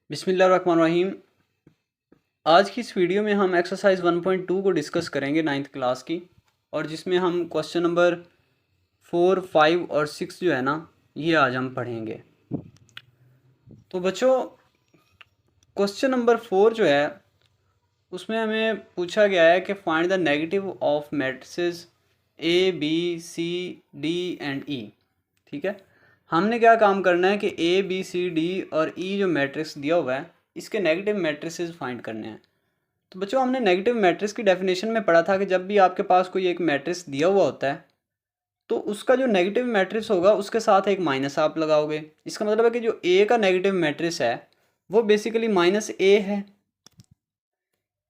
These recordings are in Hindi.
बिस्मिल्लाहिर्रहमानिर्रहीम। आज की इस वीडियो में हम एक्सरसाइज 1.2 को डिस्कस करेंगे 9th क्लास की, और जिसमें हम क्वेश्चन नंबर 4, 5 और 6 जो है ना, ये आज हम पढ़ेंगे। तो बच्चों, क्वेश्चन नंबर 4 जो है उसमें हमें पूछा गया है कि find the negative of matrices A B C D and E. ठीक है, हमने क्या काम करना है कि ए बी सी डी और ई जो मैट्रिक्स दिया हुआ है इसके नेगेटिव मैट्रिसेस फाइंड करने हैं। तो बच्चों, हमने नेगेटिव मैट्रिक्स की डेफिनेशन में पढ़ा था कि जब भी आपके पास कोई एक मैट्रिक्स दिया हुआ होता है तो उसका जो नेगेटिव मैट्रिक्स होगा उसके साथ एक माइनस आप लगाओगे। इसका मतलब है कि जो ए का नेगेटिव मैट्रिक्स है वो बेसिकली माइनस ए है।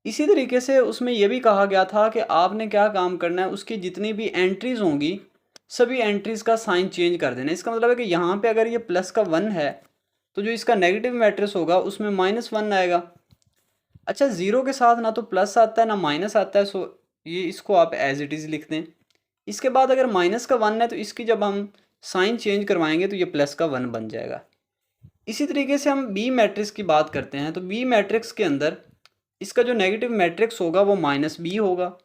इसी तरीके से उसमें यह भी कहा गया था कि आपने क्या काम करना है, उसकी जितनी भी एंट्रीज होंगी सभी एंट्रीज का साइन चेंज कर देना। इसका मतलब है कि यहाँ पे अगर ये प्लस का 1 है तो जो इसका नेगेटिव मैट्रिक्स होगा उसमें -1 आएगा। अच्छा, ज़ीरो के साथ ना तो प्लस आता है ना माइनस आता है, सो ये इसको आप एज इट इज़ लिख दें। इसके बाद अगर माइनस का 1 है तो इसकी जब हम साइन चेंज करवाएंगे तो ये प्लस का 1 बन जाएगा। इसी तरीके से हम बी मैट्रिक्स की बात करते हैं तो बी मैट्रिक्स के अंदर इसका जो नेगेटिव मैट्रिक्स होगा वो -b होगा,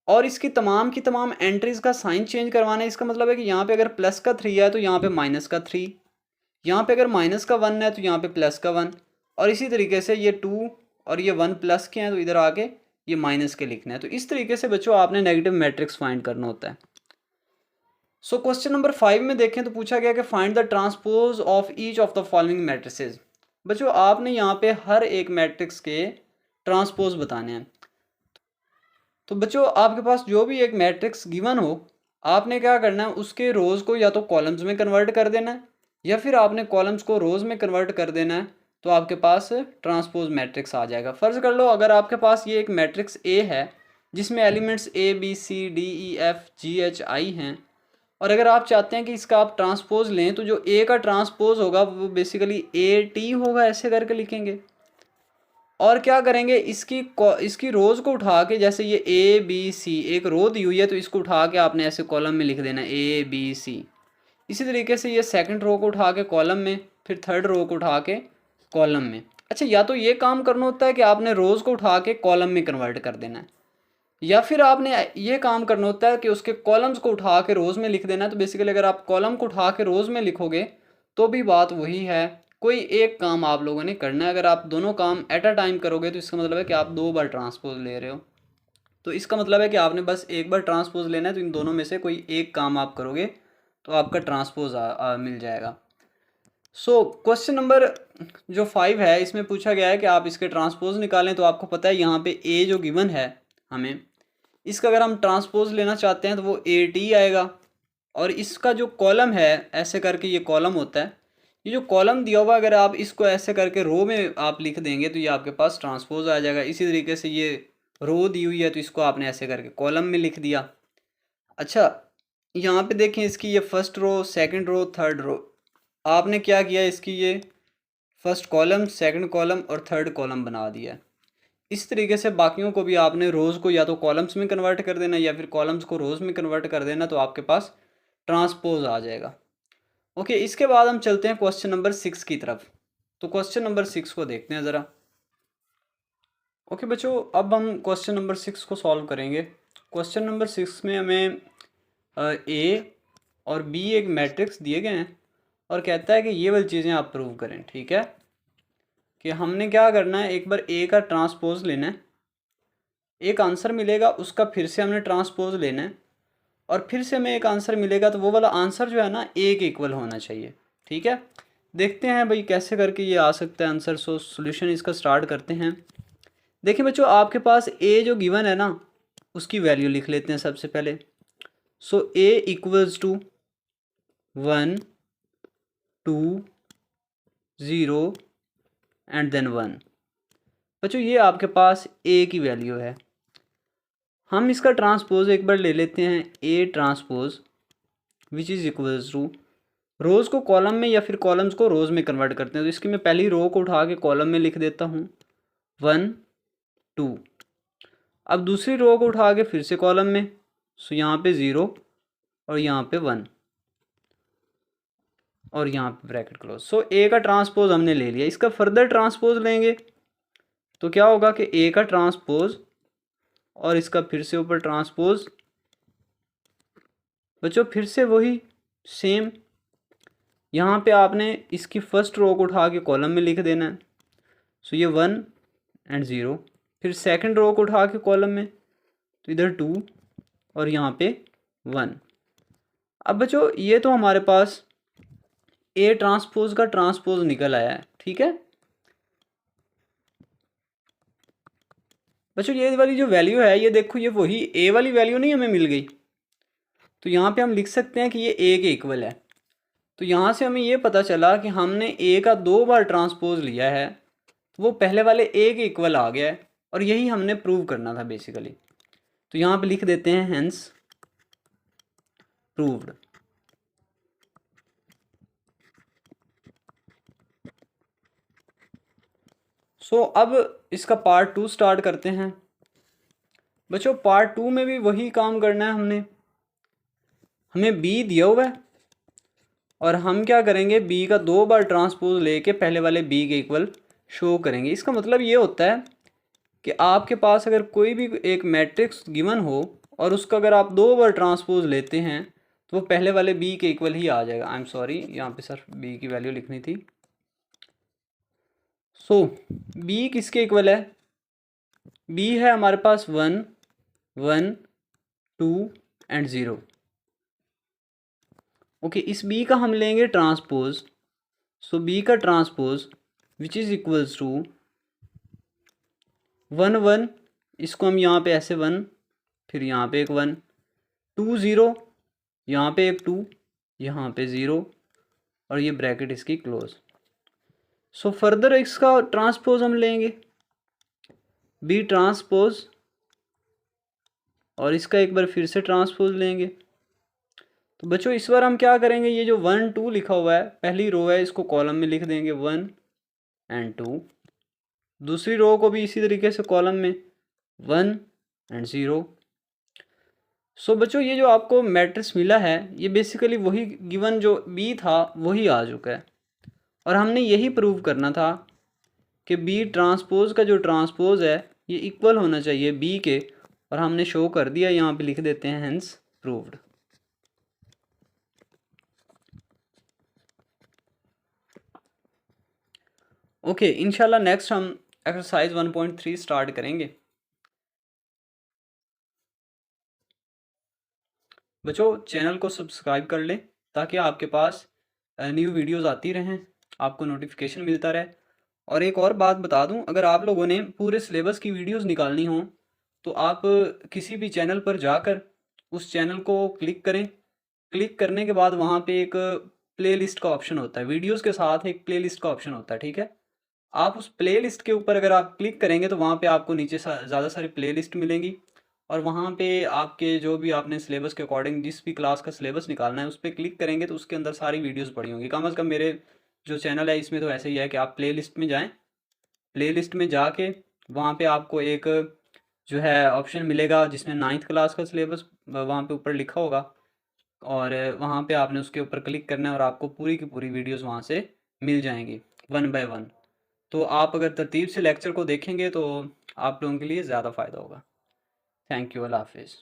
और इसकी की तमाम एंट्रीज़ का साइन चेंज करवाना है। इसका मतलब है कि यहाँ पे अगर प्लस का 3 है तो यहाँ पे -3, यहाँ पे अगर माइनस का 1 है तो यहाँ पे प्लस का 1, और इसी तरीके से ये 2 और ये 1 प्लस के हैं तो इधर आके ये माइनस के लिखना है। तो इस तरीके से बच्चों आपने नेगेटिव मैट्रिक्स फाइंड करना होता है। सो क्वेश्चन नंबर 5 में देखें तो पूछा गया कि find the transpose of each of the following matrices. बच्चों, आपने यहाँ पे हर एक मैट्रिक्स के ट्रांसपोज बताने हैं। तो बच्चों, आपके पास जो भी एक मैट्रिक्स गिवन हो आपने क्या करना है, उसके रोज़ को या तो कॉलम्स में कन्वर्ट कर देना है या फिर आपने कॉलम्स को रोज़ में कन्वर्ट कर देना है, तो आपके पास ट्रांसपोज मैट्रिक्स आ जाएगा। फ़र्ज़ कर लो अगर आपके पास ये एक मैट्रिक्स ए है जिसमें elements A B C D E F G H I हैं, और अगर आप चाहते हैं कि इसका आप ट्रांसपोज लें तो जो ए का ट्रांसपोज होगा वो बेसिकली ए टी होगा, ऐसे करके लिखेंगे। और क्या करेंगे, इसकी रोज़ को उठा के, जैसे ये ए बी सी एक रो दी हुई है तो इसको उठा के आपने ऐसे कॉलम में लिख देना ए बी सी। इसी तरीके से ये सेकंड रो को उठा के कॉलम में, फिर थर्ड रो को उठा के कॉलम में। अच्छा, या तो ये काम करना होता है कि आपने रोज़ को उठा के कॉलम में कन्वर्ट कर देना है, या फिर आपने ये काम करना होता है कि उसके कॉलम्स को उठा के रोज़ में लिख देना है। तो बेसिकली अगर आप कॉलम को उठा के रोज़ में लिखोगे तो भी बात वही है, कोई एक काम आप लोगों ने करना है। अगर आप दोनों काम एट अ टाइम करोगे तो इसका मतलब है कि आप 2 बार ट्रांसपोज ले रहे हो। तो इसका मतलब है कि आपने बस एक बार ट्रांसपोज लेना है, तो इन दोनों में से कोई एक काम आप करोगे तो आपका ट्रांसपोज मिल जाएगा। सो क्वेश्चन नंबर जो 5 है इसमें पूछा गया है कि आप इसके ट्रांसपोज निकालें। तो आपको पता है यहाँ पे ए जो गिवन है हमें, इसका अगर हम ट्रांसपोज लेना चाहते हैं तो वो ए टी आएगा, और इसका जो कॉलम है ऐसे करके ये कॉलम होता है, ये जो कॉलम दिया हुआ अगर आप इसको ऐसे करके रो में आप लिख देंगे तो ये आपके पास ट्रांसपोज आ जाएगा। इसी तरीके से ये रो दी हुई है तो इसको आपने ऐसे करके कॉलम में लिख दिया। अच्छा, यहाँ पे देखें इसकी ये first row, second row, third row, आपने क्या किया, इसकी ये फर्स्ट कॉलम, सेकंड कॉलम और थर्ड कॉलम बना दिया। इस तरीके से बाकियों को भी आपने रोज़ को या तो कॉलम्स में कन्वर्ट कर देना या फिर कॉलम्स को रोज़ में कन्वर्ट कर देना, तो आपके पास ट्रांसपोज आ जाएगा। ओके, इसके बाद हम चलते हैं क्वेश्चन नंबर 6 की तरफ। तो क्वेश्चन नंबर 6 को देखते हैं ज़रा। ओके बच्चों, अब हम क्वेश्चन नंबर 6 को सॉल्व करेंगे। क्वेश्चन नंबर 6 में हमें ए और बी एक मैट्रिक्स दिए गए हैं और कहता है कि ये वाली चीज़ें आप प्रूव करें। ठीक है, कि हमने क्या करना है, एक बार ए का ट्रांसपोज लेना है, एक आंसर मिलेगा उसका फिर से हमने ट्रांसपोज लेना है, और फिर से हमें एक आंसर मिलेगा तो वो वाला आंसर जो है ना ए के इक्वल होना चाहिए। ठीक है, देखते हैं भाई कैसे करके ये आ सकता है आंसर। सो सॉल्यूशन इसका स्टार्ट करते हैं। देखिए बच्चों, आपके पास ए जो गिवन है ना उसकी वैल्यू लिख लेते हैं सबसे पहले। सो ए इक्वल्स टू 1 2 0 एंड देन 1। बच्चों, ये आपके पास ए की वैल्यू है। हम इसका ट्रांसपोज एक बार ले लेते हैं, A transpose which is equals to, rows को कॉलम में या फिर कॉलम्स को रोज़ में कन्वर्ट करते हैं। तो इसकी मैं पहली रो को उठा के कॉलम में लिख देता हूँ 1 2। अब दूसरी रो को उठा के फिर से कॉलम में, सो यहाँ पे 0 और यहाँ पे 1। और यहाँ पे ब्रैकेट क्लोज। सो ए का ट्रांसपोज हमने ले लिया, इसका फर्दर ट्रांसपोज लेंगे तो क्या होगा कि ए का ट्रांसपोज और इसका फिर से ऊपर ट्रांसपोज। बच्चों फिर से वही सेम, यहाँ पे आपने इसकी फर्स्ट रो को उठा के कॉलम में लिख देना है। सो ये 1 एंड 0, फिर सेकंड रो को उठा के कॉलम में, तो इधर 2 और यहाँ पे 1। अब बच्चों ये तो हमारे पास ए ट्रांसपोज का ट्रांसपोज निकल आया है, ठीक है। बच्चों ये वाली जो वैल्यू है, ये देखो ये वही ए वाली वैल्यू नहीं हमें मिल गई, तो यहाँ पे हम लिख सकते हैं कि ये ए के इक्वल है। तो यहाँ से हमें ये पता चला कि हमने ए का 2 बार ट्रांसपोज लिया है, तो वो पहले वाले ए के इक्वल आ गया है, और यही हमने प्रूव करना था बेसिकली। तो यहाँ पे लिख देते हैं हेंस प्रूव्ड। सो अब इसका पार्ट 2 स्टार्ट करते हैं। बच्चों पार्ट 2 में भी वही काम करना है हमने। हमें बी दिया हुआ है और हम क्या करेंगे, बी का 2 बार ट्रांसपोज लेके पहले वाले बी के इक्वल शो करेंगे। इसका मतलब ये होता है कि आपके पास अगर कोई भी एक मैट्रिक्स गिवन हो और उसका अगर आप 2 बार ट्रांसपोज लेते हैं तो वो पहले वाले बी के इक्वल ही आ जाएगा। आई एम सॉरी, यहाँ पे सिर्फ बी की वैल्यू लिखनी थी। सो बी किसके इक्वल है, बी है हमारे पास 1 1 2 एंड 0। ओके, इस बी का हम लेंगे ट्रांसपोज। सो बी का transpose which is equals to 1 1, इसको हम यहाँ पे ऐसे 1, फिर यहाँ पे एक 1, 2 0, यहाँ पे एक 2, यहाँ पे 0, और ये ब्रैकेट इसकी क्लोज। सो फर्दर इसका ट्रांसपोज हम लेंगे बी ट्रांसपोज, और इसका एक बार फिर से ट्रांसपोज लेंगे। तो बच्चों इस बार हम क्या करेंगे, ये जो 1 2 लिखा हुआ है पहली रो है, इसको कॉलम में लिख देंगे 1 एंड 2। दूसरी रो को भी इसी तरीके से कॉलम में 1 एंड 0। सो बच्चों ये जो आपको मैट्रिक्स मिला है, ये बेसिकली वही गिवन जो बी था वही आ चुका है, और हमने यही प्रूव करना था कि बी ट्रांसपोज का जो ट्रांसपोज है ये इक्वल होना चाहिए बी के, और हमने शो कर दिया। यहाँ पे लिख देते हैं हेंस प्रूव्ड। ओके, इंशाल्लाह नेक्स्ट हम एक्सरसाइज 1.3 स्टार्ट करेंगे। बच्चों चैनल को सब्सक्राइब कर लें ताकि आपके पास न्यू वीडियोस आती रहें, आपको नोटिफिकेशन मिलता रहे। और एक और बात बता दूं, अगर आप लोगों ने पूरे सिलेबस की वीडियोस निकालनी हो तो आप किसी भी चैनल पर जाकर उस चैनल को क्लिक करें। क्लिक करने के बाद वहाँ पे एक प्लेलिस्ट का ऑप्शन होता है, वीडियोस के साथ एक प्लेलिस्ट का ऑप्शन होता है, ठीक है। आप उस प्लेलिस्ट के ऊपर अगर आप क्लिक करेंगे तो वहाँ पे आपको नीचे ज़्यादा सारी प्लेलिस्ट मिलेंगी, और वहाँ पे आपके जो भी आपने सिलेबस के अकॉर्डिंग जिस भी क्लास का सिलेबस निकालना है उस पर क्लिक करेंगे तो उसके अंदर सारी वीडियोस पड़ी होंगी। कम अज़ कम मेरे जो चैनल है इसमें तो ऐसे ही है कि आप प्लेलिस्ट में जाएं, प्लेलिस्ट में जाके वहाँ पे आपको एक जो है ऑप्शन मिलेगा जिसमें 9th क्लास का सिलेबस वहाँ पे ऊपर लिखा होगा, और वहाँ पे आपने उसके ऊपर क्लिक करना है और आपको पूरी की पूरी वीडियोज़ वहाँ से मिल जाएंगी 1 बाय 1। तो आप अगर तरतीब से लेक्चर को देखेंगे तो आप लोगों के लिए ज़्यादा फ़ायदा होगा। थैंक यू, अल्लाह हाफिज़।